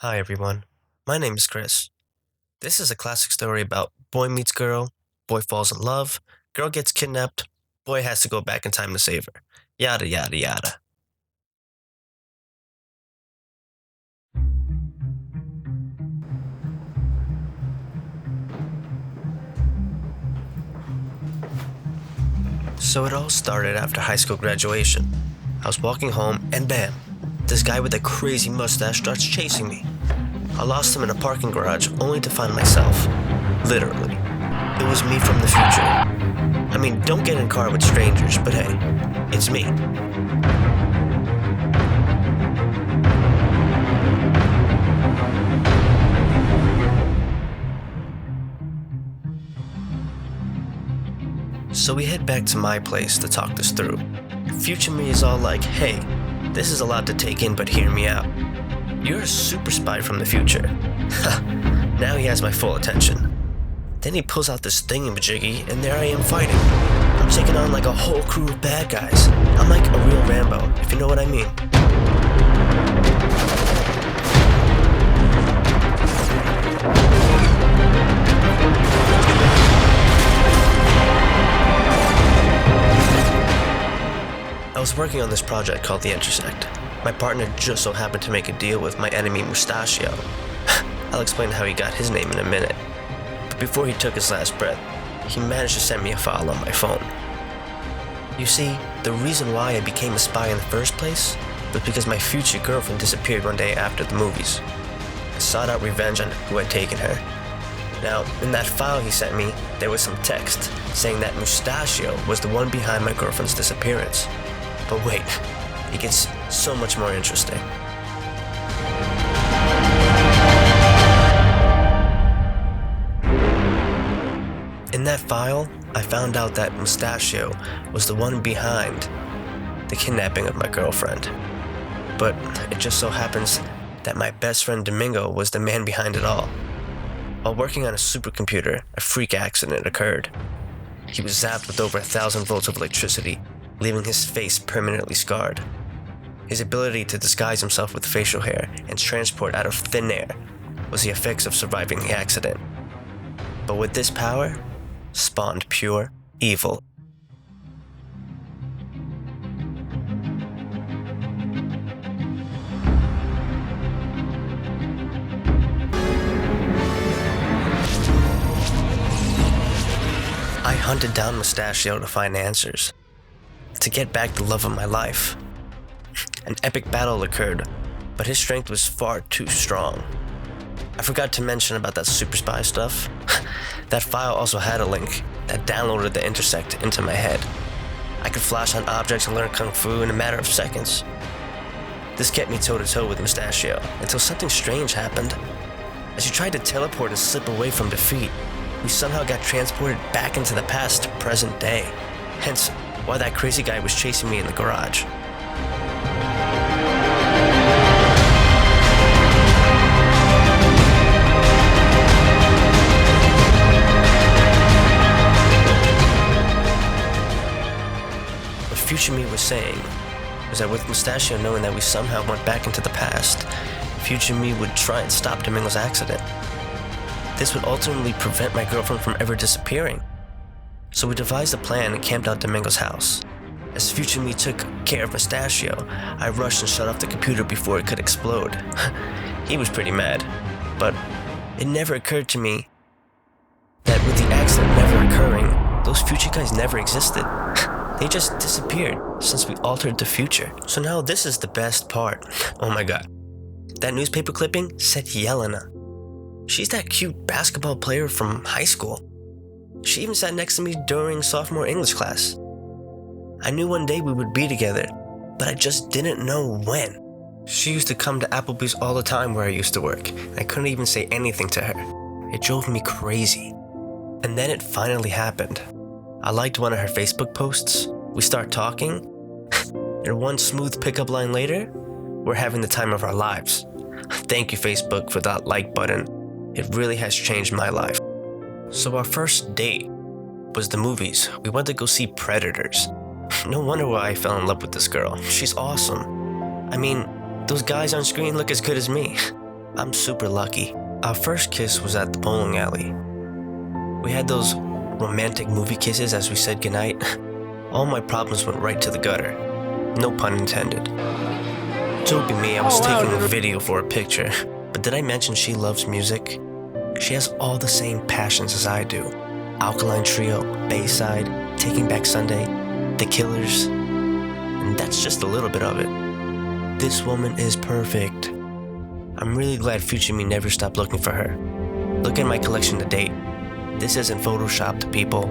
Hi everyone, my name is Chris. This is a classic story about boy meets girl, boy falls in love, girl gets kidnapped, boy has to go back in time to save her. Yada yada yada. So it all started after high school graduation. I was walking home and bam, this guy with a crazy mustache starts chasing me. I lost him in a parking garage only to find myself. Literally. It was me from the future. I mean, don't get in a car with strangers, but hey, it's me. So we head back to my place to talk this through. Future me is all like, hey, this is a lot to take in, but hear me out. You're a super spy from the future. Now he has my full attention. Then he pulls out this thingamajiggy, and there I am fighting. I'm taking on like a whole crew of bad guys. I'm like a real Rambo, if you know what I mean. I was working on this project called The Intersect. My partner just so happened to make a deal with my enemy Mustachio. I'll explain how he got his name in a minute. But before he took his last breath, he managed to send me a file on my phone. You see, the reason why I became a spy in the first place was because my future girlfriend disappeared one day after the movies. I sought out revenge on who had taken her. Now, in that file he sent me, there was some text saying that Mustachio was the one behind my girlfriend's disappearance. But wait, it gets so much more interesting. In that file, I found out that Mustachio was the one behind the kidnapping of my girlfriend. But it just so happens that my best friend Domingo was the man behind it all. While working on a supercomputer, a freak accident occurred. He was zapped with over 1,000 volts of electricity, leaving his face permanently scarred. His ability to disguise himself with facial hair and transport out of thin air was the effects of surviving the accident. But with this power, spawned pure evil. I hunted down Mustachio to find answers, to get back the love of my life. An epic battle occurred, but his strength was far too strong. I forgot to mention about that super spy stuff. That file also had a link that downloaded the Intersect into my head. I could flash on objects and learn Kung Fu in a matter of seconds. This kept me toe-to-toe with Mustachio until something strange happened. As he tried to teleport and slip away from defeat, we somehow got transported back into the past to present day. Hence, why that crazy guy was chasing me in the garage. What future me was saying was that with Mustachio knowing that we somehow went back into the past, future me would try and stop Domingo's accident. This would ultimately prevent my girlfriend from ever disappearing. So we devised a plan and camped out Domingo's house. As future me took care of Mustachio, I rushed and shut off the computer before it could explode. He was pretty mad, but it never occurred to me that with the accident never occurring, those future guys never existed. They just disappeared since we altered the future. So now this is the best part. Oh my god. That newspaper clipping said Yelena. She's that cute basketball player from high school. She even sat next to me during sophomore English class. I knew one day we would be together, but I just didn't know when. She used to come to Applebee's all the time where I used to work. I couldn't even say anything to her. It drove me crazy. And then it finally happened. I liked one of her Facebook posts. We start talking, and one smooth pickup line later, we're having the time of our lives. Thank you, Facebook, for that like button. It really has changed my life. So our first date was the movies. We went to go see Predators. No wonder why I fell in love with this girl. She's awesome. I mean, those guys on screen look as good as me. I'm super lucky. Our first kiss was at the bowling alley. We had those romantic movie kisses as we said goodnight. All my problems went right to the gutter. No pun intended. Joke be me, I was taking a video for a picture. But did I mention she loves music? She has all the same passions as I do. Alkaline Trio, Bayside, Taking Back Sunday, The Killers. And that's just a little bit of it. This woman is perfect. I'm really glad Future Me never stopped looking for her. Look at my collection to date. This isn't photoshopped, people.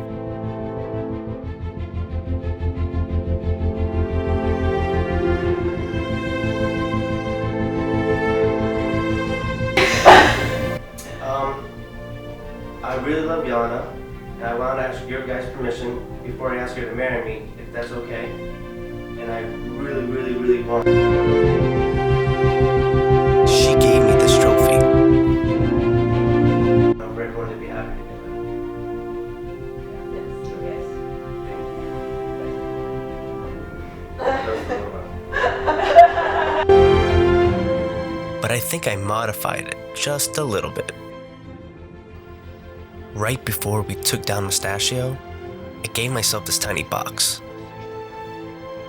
I really love Yana, and I want to ask your guys' permission before I ask her to marry me, if that's okay. And I really, really, really want. She gave me this trophy. I'm for everyone to be happy together. But I think I modified it just a little bit. Right before we took down Mustachio, I gave myself this tiny box.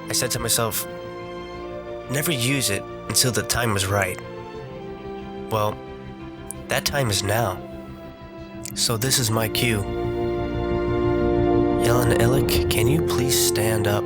I said to myself, never use it until the time was right. Well, that time is now. So this is my cue. Yelena Illick, can you please stand up?